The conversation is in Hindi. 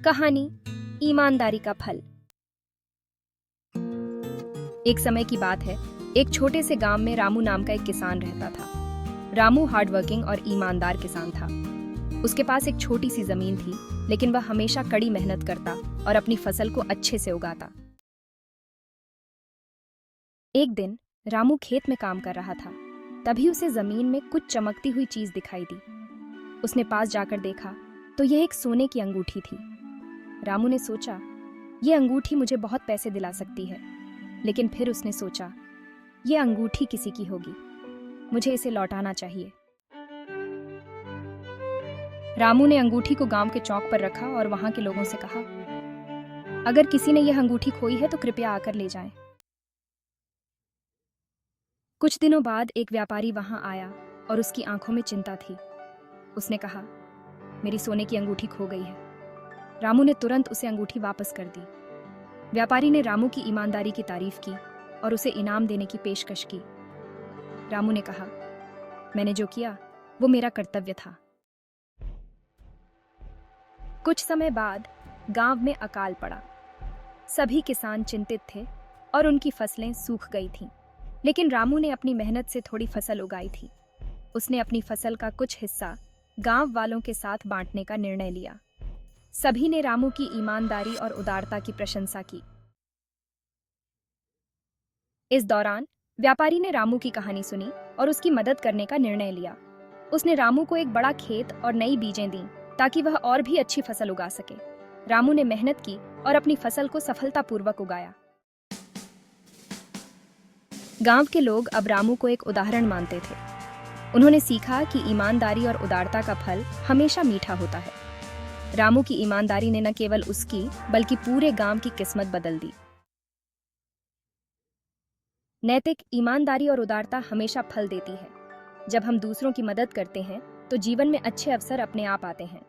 कहानी ईमानदारी का फल। एक समय की बात है, एक छोटे से गांव में रामू नाम का एक किसान रहता था। रामू हार्डवर्किंग और ईमानदार किसान था। उसके पास एक छोटी सी जमीन थी, लेकिन वह हमेशा कड़ी मेहनत करता और अपनी फसल को अच्छे से उगाता। एक दिन रामू खेत में काम कर रहा था, तभी उसे जमीन में कुछ चमकती हुई चीज दिखाई दी। उसने पास जाकर देखा तो यह एक सोने की अंगूठी थी। रामू ने सोचा, यह अंगूठी मुझे बहुत पैसे दिला सकती है, लेकिन फिर उसने सोचा, यह अंगूठी किसी की होगी, मुझे इसे लौटाना चाहिए। रामू ने अंगूठी को गांव के चौक पर रखा और वहां के लोगों से कहा, अगर किसी ने यह अंगूठी खोई है तो कृपया आकर ले जाएं। कुछ दिनों बाद एक व्यापारी वहां आया और उसकी आंखों में चिंता थी। उसने कहा, मेरी सोने की अंगूठी खो गई है। रामू ने तुरंत उसे अंगूठी वापस कर दी। व्यापारी ने रामू की ईमानदारी की तारीफ की और उसे इनाम देने की पेशकश की। रामू ने कहा, मैंने जो किया वो मेरा कर्तव्य था। कुछ समय बाद गांव में अकाल पड़ा। सभी किसान चिंतित थे और उनकी फसलें सूख गई थीं। लेकिन रामू ने अपनी मेहनत से थोड़ी फसल उगाई थी। उसने अपनी फसल का कुछ हिस्सा गांव वालों के साथ बांटने का निर्णय लिया। सभी ने रामू की ईमानदारी और उदारता की प्रशंसा की। इस दौरान व्यापारी ने रामू की कहानी सुनी और उसकी मदद करने का निर्णय लिया। उसने रामू को एक बड़ा खेत और नई बीजें दी ताकि वह और भी अच्छी फसल उगा सके। रामू ने मेहनत की और अपनी फसल को सफलतापूर्वक उगाया। गांव के लोग अब रामू को एक उदाहरण मानते थे। उन्होंने सीखा कि ईमानदारी और उदारता का फल हमेशा मीठा होता है। रामू की ईमानदारी ने न केवल उसकी बल्कि पूरे गांव की किस्मत बदल दी। नैतिक ईमानदारी और उदारता हमेशा फल देती है। जब हम दूसरों की मदद करते हैं तो जीवन में अच्छे अवसर अपने आप आते हैं।